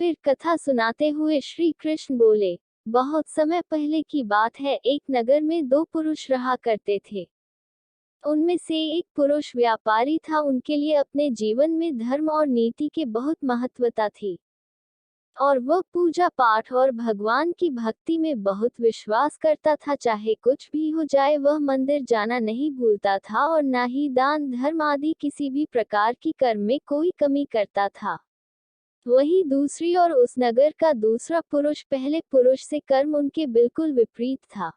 फिर कथा सुनाते हुए श्री कृष्ण बोले, बहुत समय पहले की बात है, एक नगर में दो पुरुष रहा करते थे। उनमें से एक पुरुष व्यापारी था, उनके लिए अपने जीवन में धर्म और नीति के बहुत महत्वता थी और वह पूजा पाठ और भगवान की भक्ति में बहुत विश्वास करता था। चाहे कुछ भी हो जाए, वह मंदिर जाना नहीं भूलता था और न ही दान धर्म आदि किसी भी प्रकार की कर्म में कोई कमी करता था। वहीं दूसरी ओर उस नगर का दूसरा पुरुष पहले पुरुष से कर्म उनके बिल्कुल विपरीत था।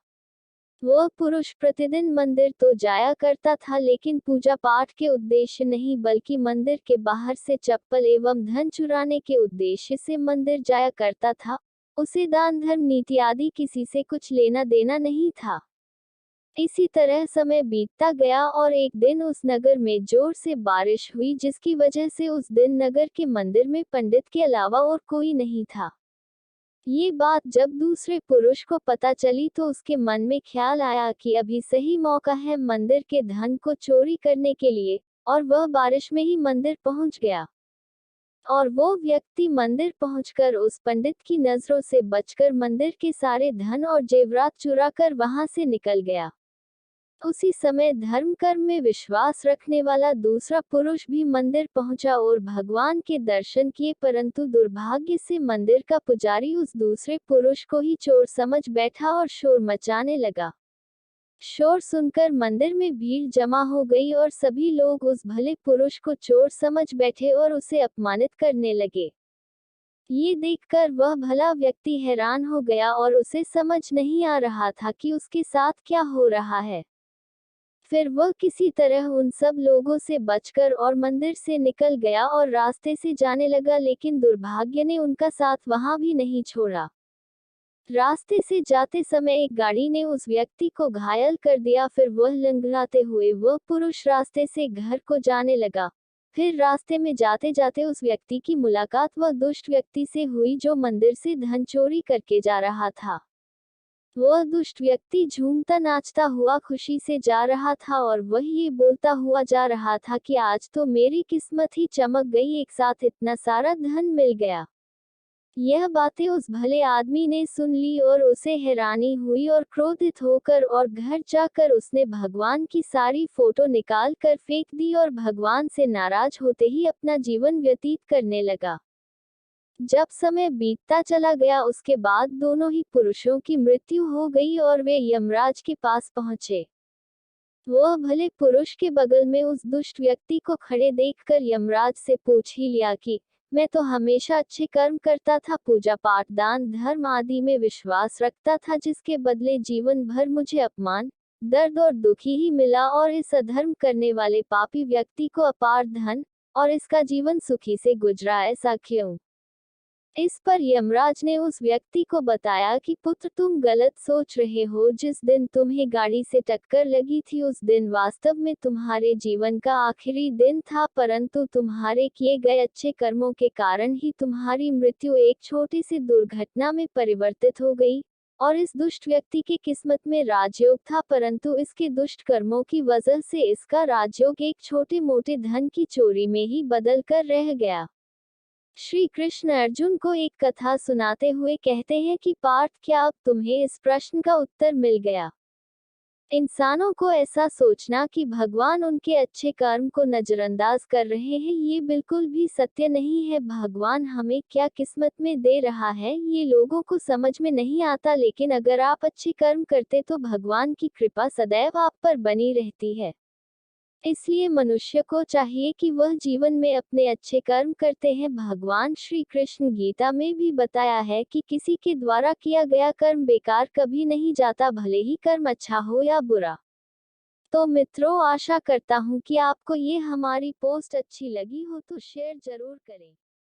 वह पुरुष प्रतिदिन मंदिर तो जाया करता था, लेकिन पूजा पाठ के उद्देश्य नहीं बल्कि मंदिर के बाहर से चप्पल एवं धन चुराने के उद्देश्य से मंदिर जाया करता था। उसे दान धर्म नीति आदि किसी से कुछ लेना देना नहीं था। इसी तरह समय बीतता गया और एक दिन उस नगर में जोर से बारिश हुई, जिसकी वजह से उस दिन नगर के मंदिर में पंडित के अलावा और कोई नहीं था। ये बात जब दूसरे पुरुष को पता चली तो उसके मन में ख्याल आया कि अभी सही मौका है मंदिर के धन को चोरी करने के लिए, और वह बारिश में ही मंदिर पहुंच गया। और वो व्यक्ति मंदिर पहुंचकर उस पंडित की नजरों से बचकर मंदिर के सारे धन और जेवरात चुराकर वहां से निकल गया। उसी समय धर्म कर्म में विश्वास रखने वाला दूसरा पुरुष भी मंदिर पहुंचा और भगवान के दर्शन किए, परंतु दुर्भाग्य से मंदिर का पुजारी उस दूसरे पुरुष को ही चोर समझ बैठा और शोर मचाने लगा। शोर सुनकर मंदिर में भीड़ जमा हो गई और सभी लोग उस भले पुरुष को चोर समझ बैठे और उसे अपमानित करने लगे। ये देखकर वह भला व्यक्ति हैरान हो गया और उसे समझ नहीं आ रहा था कि उसके साथ क्या हो रहा है। फिर वह किसी तरह उन सब लोगों से बचकर और मंदिर से निकल गया और रास्ते से जाने लगा, लेकिन दुर्भाग्य ने उनका साथ वहां भी नहीं छोड़ा। रास्ते से जाते समय एक गाड़ी ने उस व्यक्ति को घायल कर दिया। फिर वह लंगड़ाते हुए वह पुरुष रास्ते से घर को जाने लगा। फिर रास्ते में जाते जाते उस व्यक्ति की मुलाकात वह दुष्ट व्यक्ति से हुई जो मंदिर से धन चोरी करके जा रहा था। वह दुष्ट व्यक्ति झूमता नाचता हुआ खुशी से जा रहा था और वह ये बोलता हुआ जा रहा था कि आज तो मेरी किस्मत ही चमक गई, एक साथ इतना सारा धन मिल गया। यह बातें उस भले आदमी ने सुन ली और उसे हैरानी हुई और क्रोधित होकर और घर जाकर उसने भगवान की सारी फोटो निकाल कर फेंक दी और भगवान से नाराज होते ही अपना जीवन व्यतीत करने लगा। जब समय बीतता चला गया, उसके बाद दोनों ही पुरुषों की मृत्यु हो गई और वे यमराज के पास पहुंचे। वह भले पुरुष के बगल में उस दुष्ट व्यक्ति को खड़े देखकर यमराज से पूछ ही लिया कि मैं तो हमेशा अच्छे कर्म करता था, पूजा पाठ दान धर्म आदि में विश्वास रखता था, जिसके बदले जीवन भर मुझे अपमान दर्द और दुखी ही मिला, और इस अधर्म करने वाले पापी व्यक्ति को अपार धन और इसका जीवन सुखी से गुजरा, ऐसा क्यों? इस पर यमराज ने उस व्यक्ति को बताया कि पुत्र, तुम गलत सोच रहे हो। जिस दिन तुम्हें गाड़ी से टक्कर लगी थी उस दिन वास्तव में तुम्हारे जीवन का आखिरी दिन था, परंतु तुम्हारे किए गए अच्छे कर्मों के कारण ही तुम्हारी मृत्यु एक छोटी सी दुर्घटना में परिवर्तित हो गई। और इस दुष्ट व्यक्ति की किस्मत में राजयोग था, परंतु इसके दुष्ट कर्मों की वजह से इसका राजयोग एक छोटे मोटे धन की चोरी में ही बदल कर रह गया। श्री कृष्ण अर्जुन को एक कथा सुनाते हुए कहते हैं कि पार्थ, क्या अब तुम्हें इस प्रश्न का उत्तर मिल गया? इंसानों को ऐसा सोचना कि भगवान उनके अच्छे कर्म को नजरअंदाज कर रहे हैं, ये बिल्कुल भी सत्य नहीं है। भगवान हमें क्या किस्मत में दे रहा है ये लोगों को समझ में नहीं आता, लेकिन अगर आप अच्छे कर्म करते तो भगवान की कृपा सदैव आप पर बनी रहती है। इसलिए मनुष्य को चाहिए कि वह जीवन में अपने अच्छे कर्म करते हैं। भगवान श्री कृष्ण गीता में भी बताया है कि किसी के द्वारा किया गया कर्म बेकार कभी नहीं जाता, भले ही कर्म अच्छा हो या बुरा। तो मित्रों, आशा करता हूँ कि आपको ये हमारी पोस्ट अच्छी लगी हो तो शेयर जरूर करें।